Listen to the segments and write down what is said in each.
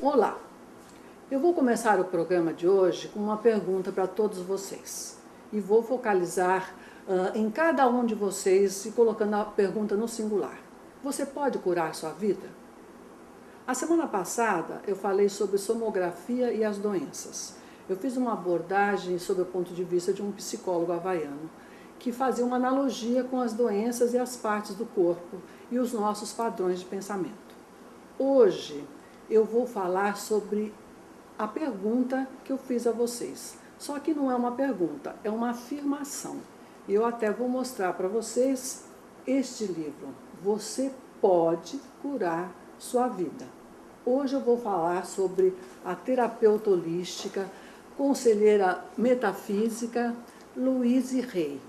Olá, eu vou começar o programa de hoje com uma pergunta para todos vocês. E vou focalizar em cada um de vocês e colocando a pergunta no singular. Você pode curar sua vida? A semana passada eu falei sobre somografia e as doenças. Eu fiz uma abordagem sob o ponto de vista de um psicólogo havaiano, que fazia uma analogia com as doenças e as partes do corpo e os nossos padrões de pensamento. Hoje eu vou falar sobre a pergunta que eu fiz a vocês. Só que não é uma pergunta, é uma afirmação. E eu até vou mostrar para vocês este livro. Você pode curar sua vida. Hoje eu vou falar sobre a terapeuta holística, conselheira metafísica, Louise Hay.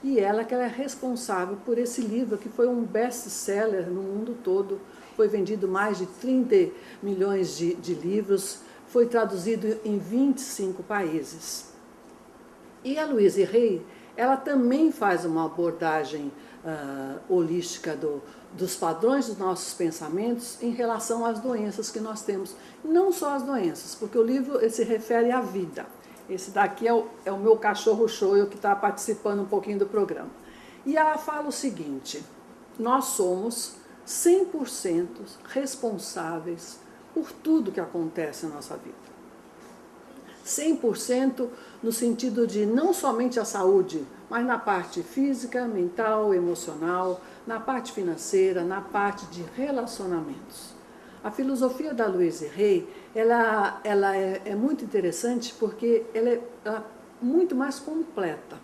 E ela que é responsável por esse livro, que foi um best-seller no mundo todo. Foi vendido mais de 30 milhões de livros, foi traduzido em 25 países. E a Louise Hay, ela também faz uma abordagem holística dos padrões dos nossos pensamentos em relação às doenças que nós temos. Não só as doenças, porque o livro se refere à vida. Esse daqui é o meu cachorro show, que está participando um pouquinho do programa. E ela fala o seguinte: nós somos 100% responsáveis por tudo que acontece na nossa vida. 100% no sentido de não somente a saúde, mas na parte física, mental, emocional, na parte financeira, na parte de relacionamentos. A filosofia da Louise Hay, ela é muito interessante porque ela é muito mais completa,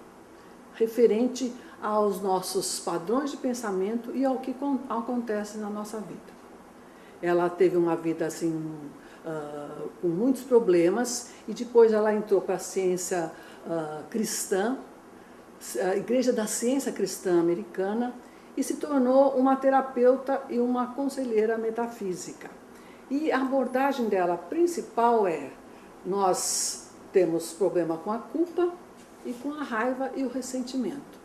referente aos nossos padrões de pensamento e ao que acontece na nossa vida. Ela teve uma vida assim, com muitos problemas, e depois ela entrou para a ciência cristã, a Igreja da Ciência Cristã Americana, e se tornou uma terapeuta e uma conselheira metafísica. E a abordagem dela principal é: nós temos problema com a culpa e com a raiva e o ressentimento.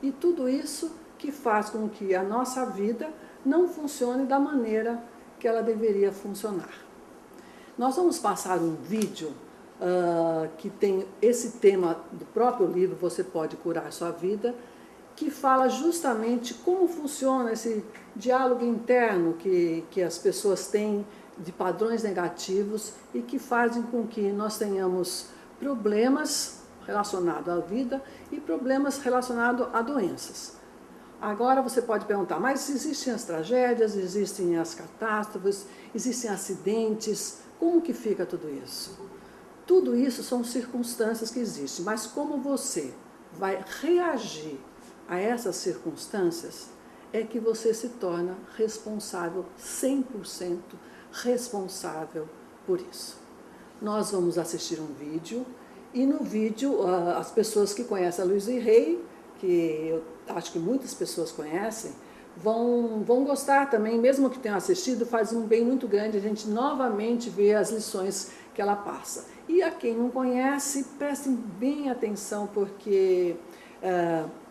E tudo isso que faz com que a nossa vida não funcione da maneira que ela deveria funcionar. Nós vamos passar um vídeo que tem esse tema do próprio livro, Você Pode Curar Sua Vida, que fala justamente como funciona esse diálogo interno que as pessoas têm de padrões negativos e que fazem com que nós tenhamos problemas relacionados à vida e problemas relacionados a doenças. Agora você pode perguntar, mas existem as tragédias, existem as catástrofes, existem acidentes, como que fica tudo isso? Tudo isso são circunstâncias que existem, mas como você vai reagir a essas circunstâncias é que você se torna responsável, 100% responsável por isso. Nós vamos assistir um vídeo, e no vídeo as pessoas que conhecem a Louise Hay, que eu acho que muitas pessoas conhecem, vão gostar também, mesmo que tenham assistido, faz um bem muito grande a gente novamente ver as lições que ela passa. E a quem não conhece, prestem bem atenção, porque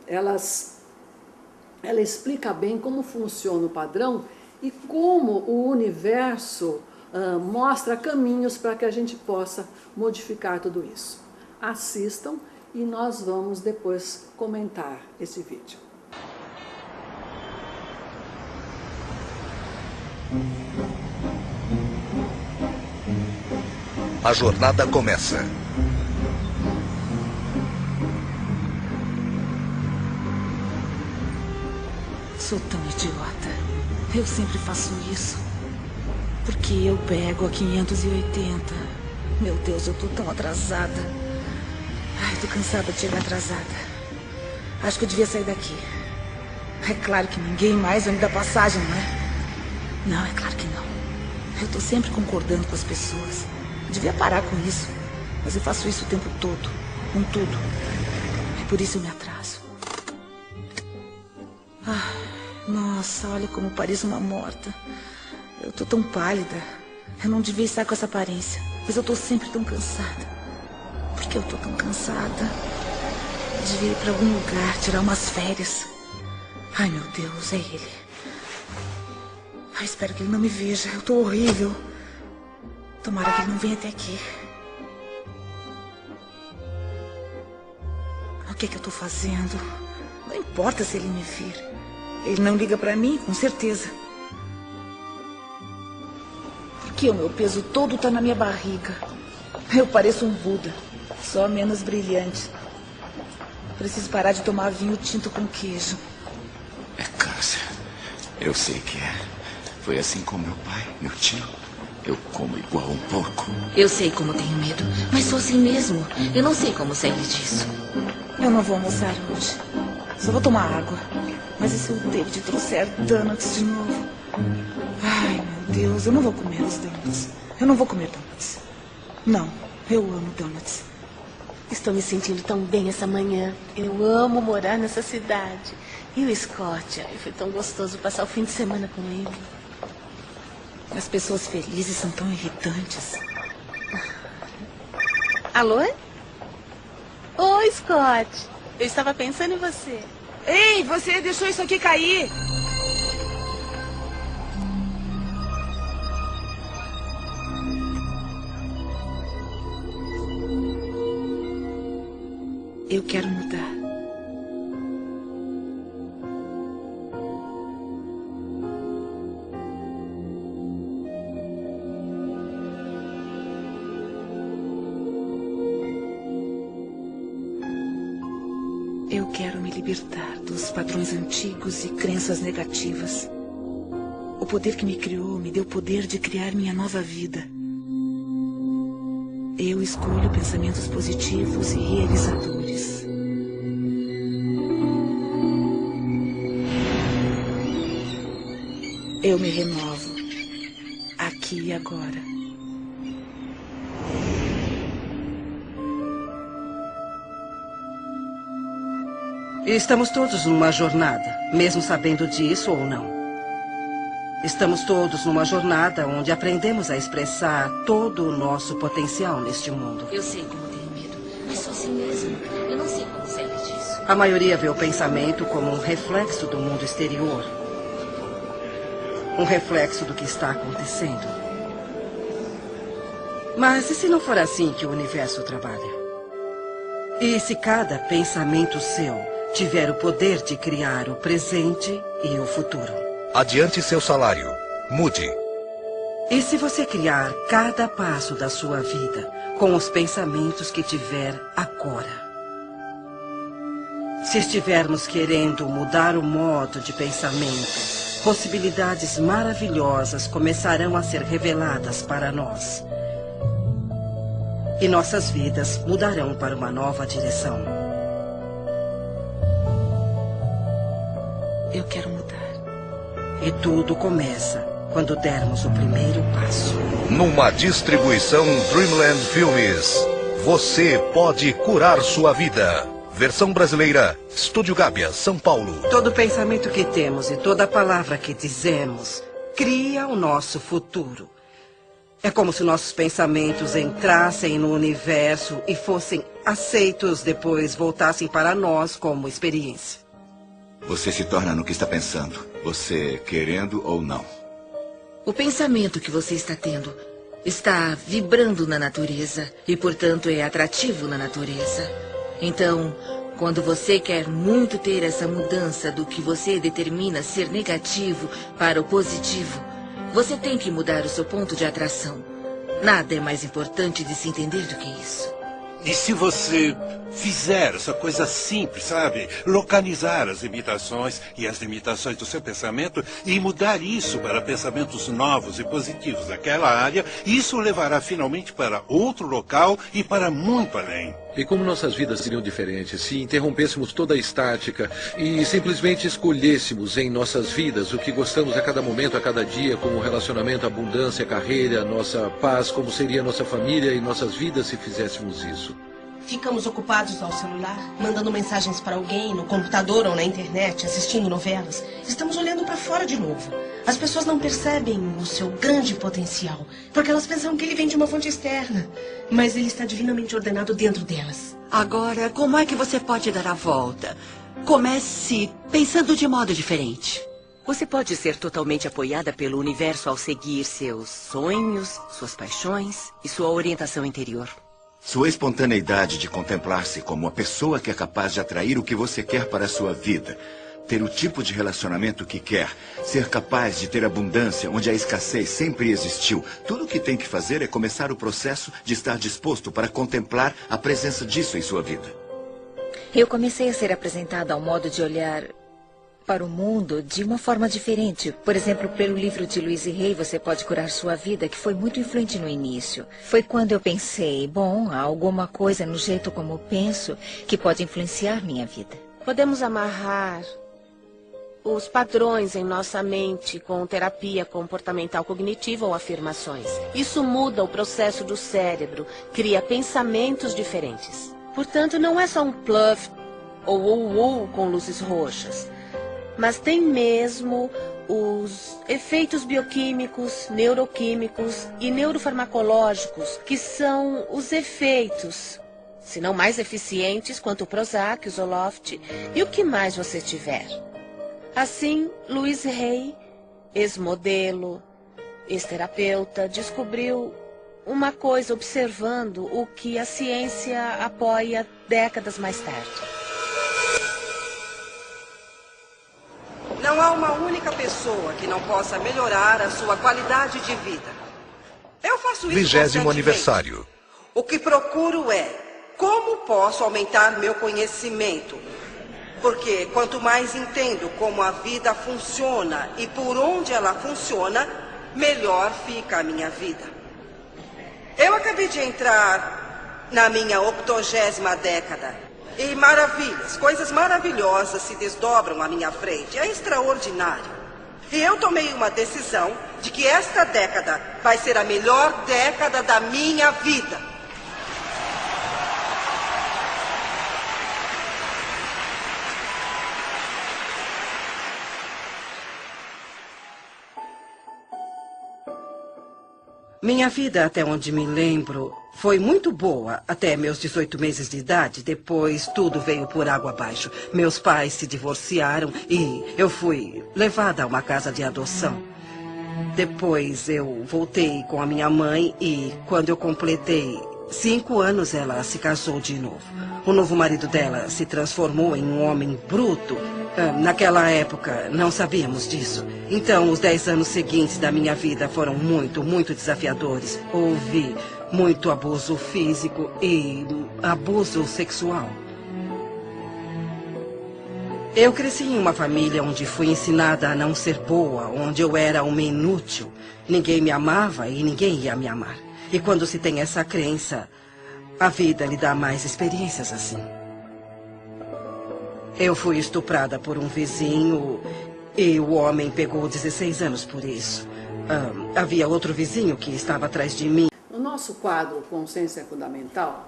ela explica bem como funciona o padrão e como o universo mostra caminhos para que a gente possa modificar tudo isso. Assistam e nós vamos depois comentar esse vídeo. A jornada começa. Sou tão idiota. Eu sempre faço isso. Porque eu pego a 580. Meu Deus, eu tô tão atrasada. Ai, tô cansada de chegar atrasada. Acho que eu devia sair daqui. É claro que ninguém mais vai me dar passagem, não é? Não, é claro que não. Eu tô sempre concordando com as pessoas. Eu devia parar com isso. Mas eu faço isso o tempo todo. Com tudo. É por isso eu me atraso. Nossa, olha como pareço uma morta. Eu tô tão pálida. Eu não devia estar com essa aparência. Mas eu tô sempre tão cansada. Por que eu tô tão cansada? Eu devia ir pra algum lugar, tirar umas férias. Ai, meu Deus, é ele. Ai, espero que ele não me veja. Eu tô horrível. Tomara que ele não venha até aqui. O que é que eu tô fazendo? Não importa se ele me vir. Ele não liga pra mim, com certeza. Porque o meu peso todo tá na minha barriga. Eu pareço um Buda, só menos brilhante. Preciso parar de tomar vinho tinto com queijo. É câncer. Eu sei que é. Foi assim com meu pai, meu tio. Eu como igual um porco. Eu sei como tenho medo, mas sou assim mesmo. Eu não sei como sair disso. Eu não vou almoçar hoje. Só vou tomar água. Mas e se o David trouxer donuts de novo? Ai, meu Deus, eu não vou comer os donuts. Eu não vou comer donuts. Não, eu amo donuts. Estou me sentindo tão bem essa manhã. Eu amo morar nessa cidade. E o Scott? Ai, foi tão gostoso passar o fim de semana com ele. As pessoas felizes são tão irritantes. Alô? Oi, Scott. Eu estava pensando em você. Ei, você deixou isso aqui cair. Eu quero mudar. Eu quero me libertar dos padrões antigos e crenças negativas. O poder que me criou me deu o poder de criar minha nova vida. Eu escolho pensamentos positivos e realizadores. Eu me renovo, aqui e agora. Estamos todos numa jornada, mesmo sabendo disso ou não. Estamos todos numa jornada onde aprendemos a expressar todo o nosso potencial neste mundo. Eu sei como tenho medo, mas sou assim mesmo. Eu não sei como sair disso. A maioria vê o pensamento como um reflexo do mundo exterior. Um reflexo do que está acontecendo. Mas e se não for assim que o universo trabalha? E se cada pensamento seu tiver o poder de criar o presente e o futuro? Adiante seu salário. Mude. E se você criar cada passo da sua vida com os pensamentos que tiver agora? Se estivermos querendo mudar o modo de pensamento, possibilidades maravilhosas começarão a ser reveladas para nós. E nossas vidas mudarão para uma nova direção. Eu quero mudar. E tudo começa quando dermos o primeiro passo. Numa distribuição Dreamland Filmes, você pode curar sua vida. Versão brasileira, Estúdio Gábia, São Paulo. Todo pensamento que temos e toda palavra que dizemos cria o nosso futuro. É como se nossos pensamentos entrassem no universo e fossem aceitos, depois voltassem para nós como experiência. Você se torna no que está pensando, você querendo ou não. O pensamento que você está tendo está vibrando na natureza e, portanto, é atrativo na natureza. Então, quando você quer muito ter essa mudança do que você determina ser negativo para o positivo, você tem que mudar o seu ponto de atração. Nada é mais importante de se entender do que isso. E se você fizer essa coisa simples, sabe? Localizar as limitações e as limitações do seu pensamento e mudar isso para pensamentos novos e positivos daquela área, isso o levará finalmente para outro local e para muito além. E como nossas vidas seriam diferentes se interrompêssemos toda a estática e simplesmente escolhêssemos em nossas vidas o que gostamos a cada momento, a cada dia, como relacionamento, abundância, carreira, nossa paz, como seria nossa família e nossas vidas se fizéssemos isso? Ficamos ocupados ao celular, mandando mensagens para alguém, no computador ou na internet, assistindo novelas. Estamos olhando para fora de novo. As pessoas não percebem o seu grande potencial, porque elas pensam que ele vem de uma fonte externa. Mas ele está divinamente ordenado dentro delas. Agora, como é que você pode dar a volta? Comece pensando de modo diferente. Você pode ser totalmente apoiada pelo universo ao seguir seus sonhos, suas paixões e sua orientação interior. Sua espontaneidade de contemplar-se como uma pessoa que é capaz de atrair o que você quer para a sua vida, ter o tipo de relacionamento que quer, ser capaz de ter abundância onde a escassez sempre existiu. Tudo o que tem que fazer é começar o processo de estar disposto para contemplar a presença disso em sua vida. Eu comecei a ser apresentada a um modo de olhar para o mundo de uma forma diferente. Por exemplo, pelo livro de Louise Hay, Você Pode Curar Sua Vida, que foi muito influente no início. Foi quando eu pensei, bom, há alguma coisa no jeito como eu penso que pode influenciar minha vida. Podemos amarrar os padrões em nossa mente com terapia comportamental cognitiva ou afirmações. Isso muda o processo do cérebro, cria pensamentos diferentes. Portanto, não é só um pluff ou com luzes roxas, mas tem mesmo os efeitos bioquímicos, neuroquímicos e neurofarmacológicos, que são os efeitos, se não mais eficientes, quanto o Prozac, o Zoloft e o que mais você tiver. Assim, Louise Hay, ex-modelo, ex-terapeuta, descobriu uma coisa observando o que a ciência apoia décadas mais tarde. Não há uma única pessoa que não possa melhorar a sua qualidade de vida. Eu faço isso 20º aniversário. O que procuro é como posso aumentar meu conhecimento. Porque quanto mais entendo como a vida funciona e por onde ela funciona, melhor fica a minha vida. Eu acabei de entrar na minha 80ª década. E maravilhas, coisas maravilhosas se desdobram à minha frente. É extraordinário. E eu tomei uma decisão de que esta década vai ser a melhor década da minha vida. Minha vida, até onde me lembro, foi muito boa até meus 18 meses de idade. Depois, tudo veio por água abaixo. Meus pais se divorciaram e eu fui levada a uma casa de adoção. Depois, eu voltei com a minha mãe e, quando eu completei 5 anos, ela se casou de novo. O novo marido dela se transformou em um homem bruto. Naquela época, não sabíamos disso. Então, os 10 anos seguintes da minha vida foram muito, muito desafiadores. Houve muito abuso físico e abuso sexual. Eu cresci em uma família onde fui ensinada a não ser boa, onde eu era uma inútil. Ninguém me amava e ninguém ia me amar. E quando se tem essa crença, a vida lhe dá mais experiências assim. Eu fui estuprada por um vizinho e o homem pegou 16 anos por isso. Havia outro vizinho que estava atrás de mim. No nosso quadro Consciência Fundamental,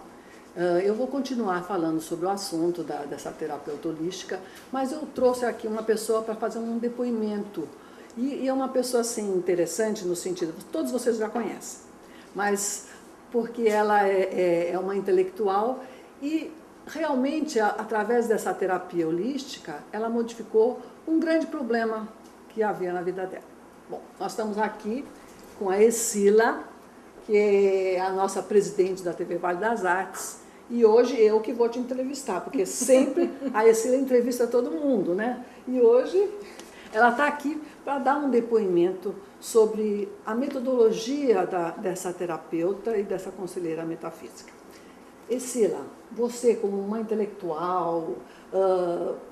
eu vou continuar falando sobre o assunto dessa terapeuta holística, mas eu trouxe aqui uma pessoa para fazer um depoimento. E é uma pessoa assim interessante no sentido, todos vocês já conhecem, mas porque ela é uma intelectual e realmente, através dessa terapia holística, ela modificou um grande problema que havia na vida dela. Bom, nós estamos aqui com a Escila, que é a nossa presidente da TV Vale das Artes, e hoje eu que vou te entrevistar, porque sempre a Escila entrevista todo mundo, né? E hoje ela está aqui para dar um depoimento sobre a metodologia dessa terapeuta e dessa conselheira metafísica. Escila, você como uma intelectual,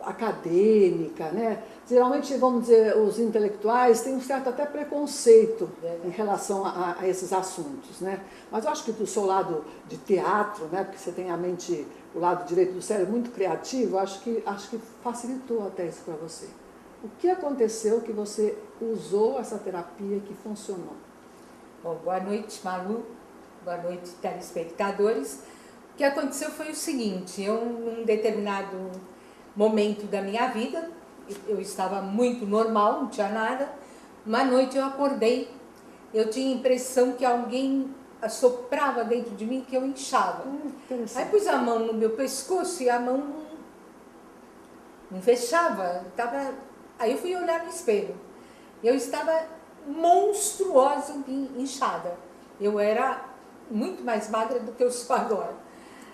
acadêmica, né? Geralmente, vamos dizer, os intelectuais têm um certo até preconceito em relação a esses assuntos, né? Mas eu acho que do seu lado de teatro, né? Porque você tem a mente, o lado direito do cérebro muito criativo, acho que facilitou até isso para você. O que aconteceu que você usou essa terapia que funcionou? Bom, boa noite, Malu. Boa noite, telespectadores. O que aconteceu foi o seguinte, num determinado momento da minha vida, eu estava muito normal, não tinha nada. Uma noite eu acordei, eu tinha a impressão que alguém assoprava dentro de mim, que eu inchava. Aí pus a mão no meu pescoço e a mão não fechava, estava Aí eu fui olhar no espelho. Eu estava monstruosa, inchada. Eu era muito mais magra do que eu sou agora.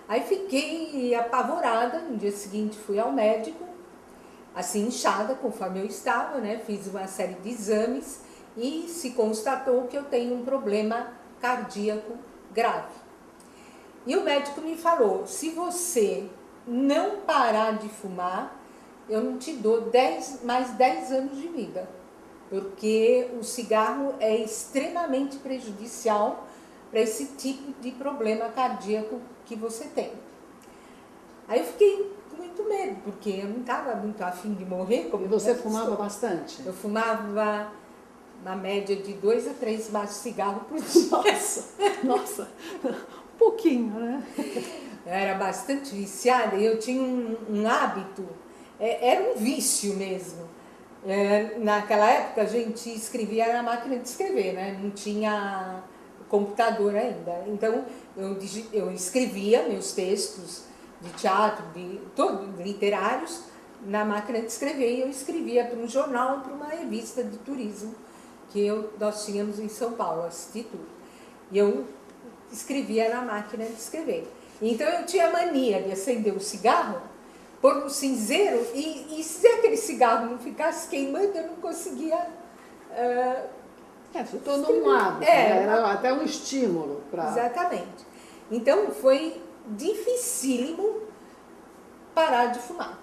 Aí fiquei apavorada. No dia seguinte fui ao médico, assim, inchada, conforme eu estava, né? Fiz uma série de exames e se constatou que eu tenho um problema cardíaco grave. E o médico me falou, se você não parar de fumar, eu não te dou mais 10 anos de vida, porque o cigarro é extremamente prejudicial para esse tipo de problema cardíaco que você tem. Aí eu fiquei com muito medo, porque eu não estava muito afim de morrer. E você fumava bastante? Eu fumava na média de 2 a 3 maços de cigarro por dia. Nossa, um pouquinho, né? Eu era bastante viciada e eu tinha um hábito, era um vício mesmo. Naquela época a gente escrevia na máquina de escrever, né? Não tinha computador ainda. Então eu escrevia meus textos de teatro, literários, na máquina de escrever, e eu escrevia para um jornal, para uma revista de turismo que nós tínhamos em São Paulo, a Instituto. E eu escrevia na máquina de escrever. Então eu tinha mania de acender o cigarro, pôr no cinzeiro, e se aquele cigarro não ficasse queimando, eu não conseguia... se tornou um hábito, era até um estímulo para... Exatamente. Então foi dificílimo parar de fumar.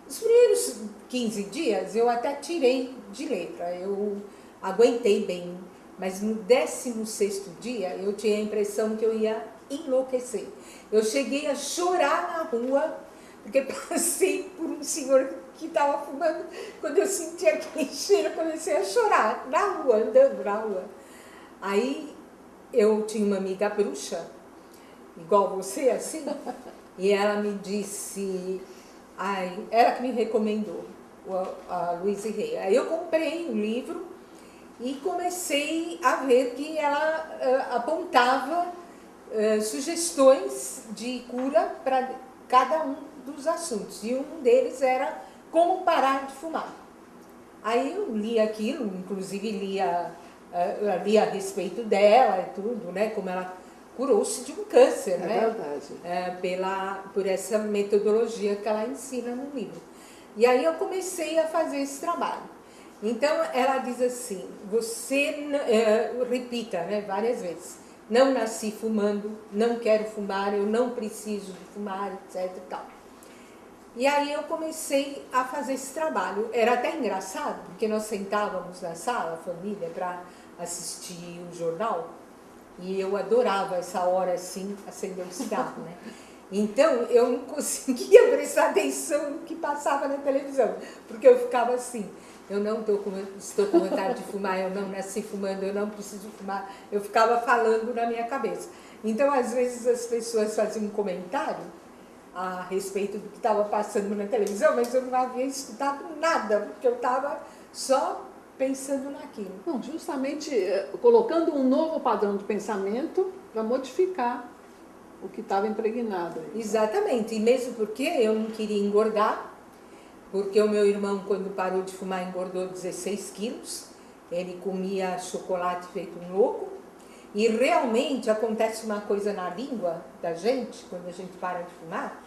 Os primeiros 15 dias eu até tirei de letra, eu aguentei bem, mas no 16º dia eu tinha a impressão que eu ia enlouquecer. Eu cheguei a chorar na rua, porque passei por um senhor que estava fumando. Quando eu senti aquele cheiro, eu comecei a chorar na rua, andando na rua. Aí eu tinha uma amiga bruxa, igual você, assim, e ela me disse, ela que me recomendou, a Louise Hay. Aí eu comprei um livro e comecei a ver que ela apontava sugestões de cura para cada um dos assuntos, e um deles era como parar de fumar. Aí eu li aquilo, inclusive li a respeito dela e tudo, né, como ela curou-se de um câncer, né? Verdade. Por essa metodologia que ela ensina no livro. E aí eu comecei a fazer esse trabalho. Então ela diz assim, repita, né, várias vezes, não nasci fumando, não quero fumar, eu não preciso de fumar, etc e tal. E aí eu comecei a fazer esse trabalho. Era até engraçado, porque nós sentávamos na sala, a família, para assistir o jornal, e eu adorava essa hora assim, acender um cigarro, né? Então eu não conseguia prestar atenção no que passava na televisão, porque eu ficava assim, eu não estou com vontade de fumar, eu não nasci fumando, eu não preciso fumar. Eu ficava falando na minha cabeça. Então às vezes as pessoas faziam um comentário a respeito do que estava passando na televisão, mas eu não havia escutado nada, porque eu estava só pensando naquilo. Não, justamente colocando um novo padrão de pensamento para modificar o que estava impregnado. Exatamente, e mesmo porque eu não queria engordar, porque o meu irmão, quando parou de fumar, engordou 16 quilos, ele comia chocolate feito um louco, e realmente acontece uma coisa na língua da gente, quando a gente para de fumar,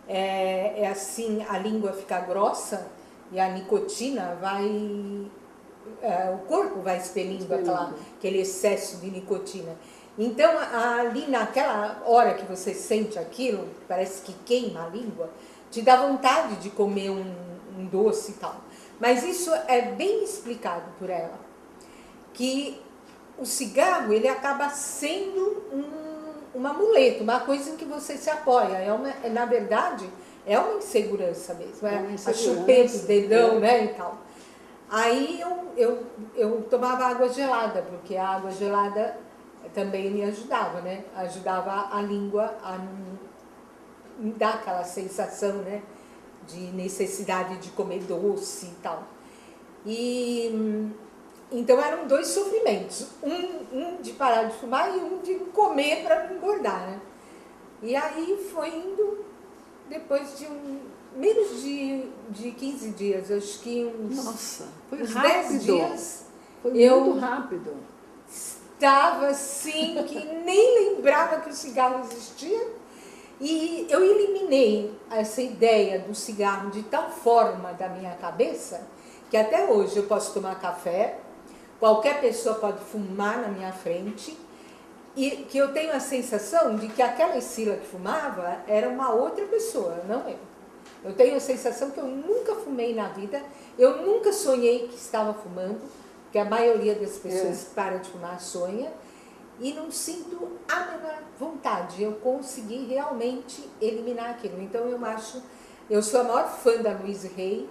é assim, a língua fica grossa e a nicotina vai... o corpo vai expelindo aquele excesso de nicotina. Então, ali naquela hora que você sente aquilo, parece que queima a língua, te dá vontade de comer um doce e tal. Mas isso é bem explicado por ela, que o cigarro, ele acaba sendo uma muleta, uma coisa em que você se apoia. Na verdade, é uma insegurança mesmo, a chupeta, o dedão, né, e tal. Aí eu tomava água gelada, porque a água gelada também me ajudava, né? Ajudava a língua a não dar aquela sensação, né, de necessidade de comer doce e tal. Então eram 2 sofrimentos, um de parar de fumar e um de comer para não engordar, né? E aí foi indo, depois de menos de 15 dias, acho que Nossa, foi uns rápido. 10 dias. Foi eu muito rápido. Estava assim, que nem lembrava que o cigarro existia. E eu eliminei essa ideia do cigarro de tal forma da minha cabeça que até hoje eu posso tomar café, qualquer pessoa pode fumar na minha frente, e que eu tenho a sensação de que aquela Escila que fumava era uma outra pessoa, não eu. Eu tenho a sensação que eu nunca fumei na vida, eu nunca sonhei que estava fumando, que a maioria das pessoas que param de fumar sonha, e não sinto a menor vontade. Eu consegui realmente eliminar aquilo. Então eu sou a maior fã da Louise Hay,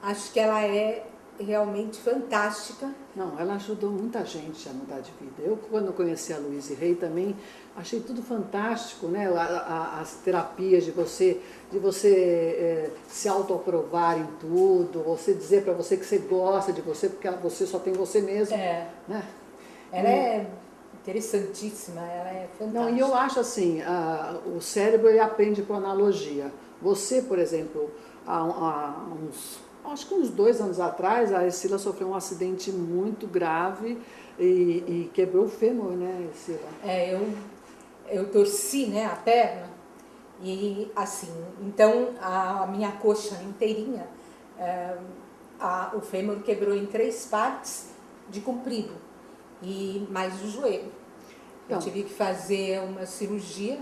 acho que ela é realmente fantástica. Não, ela ajudou muita gente a mudar de vida. Eu, quando conheci a Louise Hay também, achei tudo fantástico, né? As terapias de você se autoaprovar em tudo, você dizer para você que você gosta de você, porque você só tem você mesmo. Né? Ela é interessantíssima, ela é fantástica. Não, e eu acho assim, o cérebro ele aprende por analogia. Você, por exemplo, acho que uns 2 anos atrás, a Escila sofreu um acidente muito grave e quebrou o fêmur, né, Escila? Eu torci, né, a perna e assim, então a minha coxa inteirinha, o fêmur quebrou em 3 partes de comprido e mais o joelho. Eu tive que fazer uma cirurgia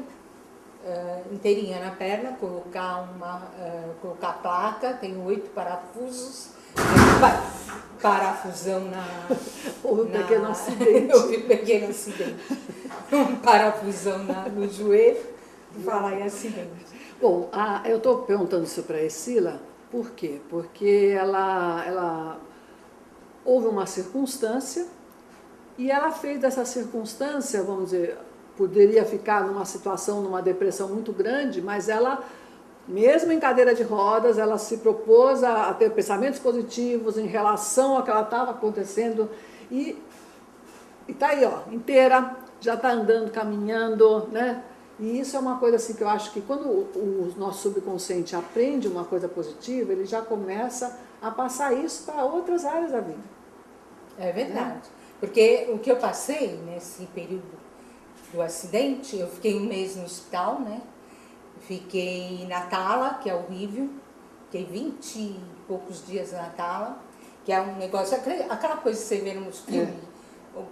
inteirinha na perna, colocar placa, tem 8 parafusos, parafusão Houve um pequeno acidente. Houve um pequeno acidente. Um parafusão no joelho, falar em acidente. Bom, eu estou perguntando isso para a Escila, por quê? Porque ela houve uma circunstância e ela fez dessa circunstância, vamos dizer, poderia ficar numa situação, numa depressão muito grande, mas ela, mesmo em cadeira de rodas, ela se propôs a ter pensamentos positivos em relação ao que ela estava acontecendo e está aí, ó, inteira, já está andando, caminhando, né? E isso é uma coisa assim que eu acho que quando o nosso subconsciente aprende uma coisa positiva, ele já começa a passar isso para outras áreas da vida. É verdade. Porque o que eu passei nesse período do acidente, eu fiquei 1 mês no hospital, né? Fiquei na tala, que é horrível. Fiquei 20 e poucos dias na tala, que é um negócio, aquela coisa que você vê nos filmes,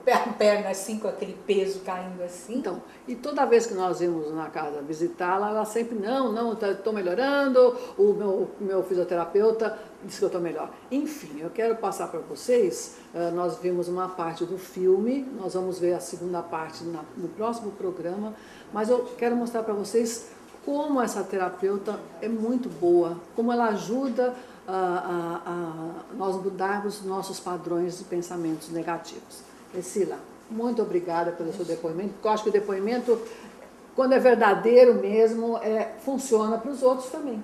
a perna assim, com aquele peso caindo assim. Então, e toda vez que nós íamos na casa visitá-la, ela sempre, não, estou melhorando, o meu fisioterapeuta disse que eu estou melhor. Enfim, eu quero passar para vocês, nós vimos uma parte do filme, nós vamos ver a segunda parte no próximo programa, mas eu quero mostrar para vocês como essa terapeuta é muito boa, como ela ajuda a nós mudarmos nossos padrões de pensamentos negativos. Escila, muito obrigada pelo seu depoimento, porque eu acho que o depoimento, quando é verdadeiro mesmo, funciona para os outros também.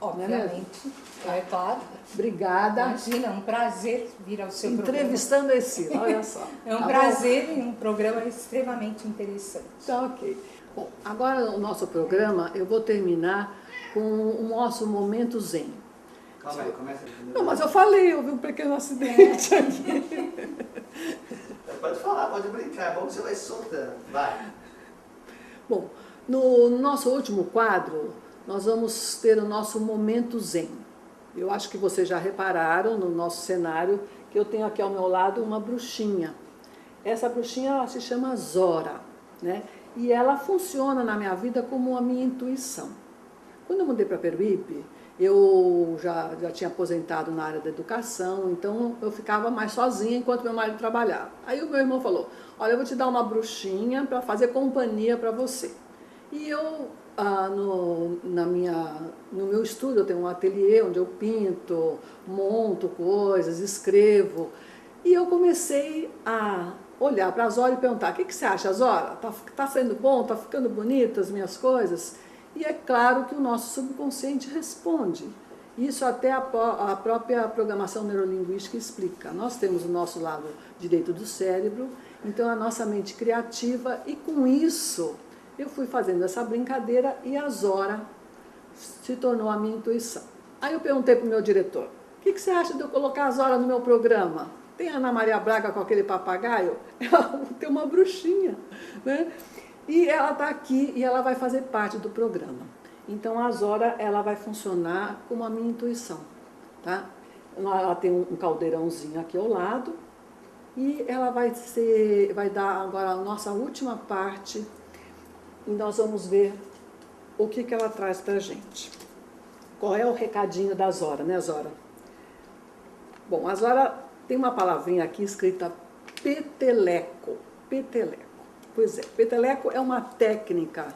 Obviamente, é claro. Obrigada. Imagina, é um prazer vir ao seu programa. Entrevistando a Escila, olha só. É um prazer e um programa extremamente interessante. Tá ok. Bom, agora o nosso programa, eu vou terminar com o nosso momento zen. Calma aí, começa. Não, mas eu falei, houve um pequeno acidente aqui. Pode falar, pode brincar, é bom que você vai se soltando. Vai. Bom, no nosso último quadro, nós vamos ter o nosso momento zen. Eu acho que vocês já repararam no nosso cenário que eu tenho aqui ao meu lado uma bruxinha. Essa bruxinha ela se chama Zora, né? E ela funciona na minha vida como a minha intuição. Quando eu mudei para Peruíbe, eu já tinha aposentado na área da educação, então eu ficava mais sozinha enquanto meu marido trabalhava. Aí o meu irmão falou, olha, eu vou te dar uma bruxinha para fazer companhia para você. E eu, no meu estúdio, eu tenho um ateliê onde eu pinto, monto coisas, escrevo. E eu comecei a olhar para a Zora e perguntar, o que você acha, Zora? Tá sendo bom? Tá ficando bonito as minhas coisas? E é claro que o nosso subconsciente responde. Isso até a própria programação neurolinguística explica. Nós temos o nosso lado direito do cérebro, então a nossa mente criativa, e com isso eu fui fazendo essa brincadeira e a Zora se tornou a minha intuição. Aí eu perguntei para o meu diretor, o que você acha de eu colocar a Zora no meu programa? Tem a Ana Maria Braga com aquele papagaio? Ela tem uma bruxinha, né? E ela está aqui e ela vai fazer parte do programa. Então a Zora, ela vai funcionar como a minha intuição, tá? Ela tem um caldeirãozinho aqui ao lado e ela vai dar agora a nossa última parte e nós vamos ver o que ela traz para a gente. Qual é o recadinho da Zora, né, Zora? Bom, a Zora tem uma palavrinha aqui escrita peteleco. Peteleco. Pois é, peteleco é uma técnica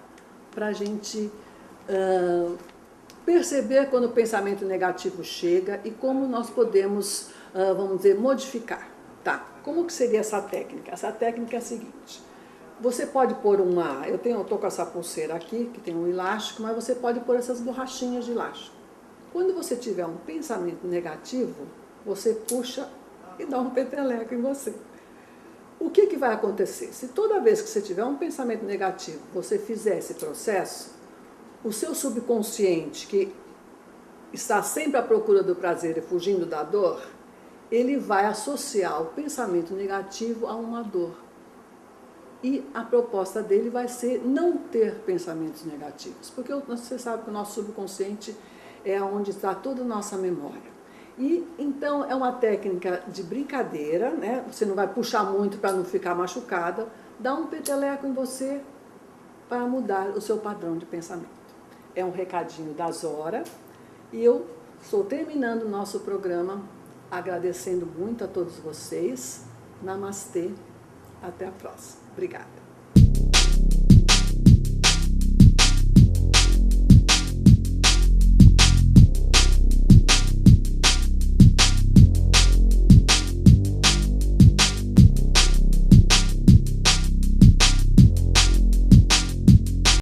para a gente perceber quando o pensamento negativo chega e como nós podemos, vamos dizer, modificar. Tá, como que seria essa técnica? Essa técnica é a seguinte. Você pode pôr eu estou com essa pulseira aqui, que tem um elástico, mas você pode pôr essas borrachinhas de elástico. Quando você tiver um pensamento negativo, você puxa e dá um peteleco em você. O que vai acontecer? Se toda vez que você tiver um pensamento negativo, você fizer esse processo, o seu subconsciente, que está sempre à procura do prazer e fugindo da dor, ele vai associar o pensamento negativo a uma dor. E a proposta dele vai ser não ter pensamentos negativos, porque você sabe que o nosso subconsciente é onde está toda a nossa memória. E então é uma técnica de brincadeira, né? Você não vai puxar muito para não ficar machucada, dá um peteleco em você para mudar o seu padrão de pensamento. É um recadinho da Zora e eu estou terminando o nosso programa agradecendo muito a todos vocês. Namastê, até a próxima. Obrigada.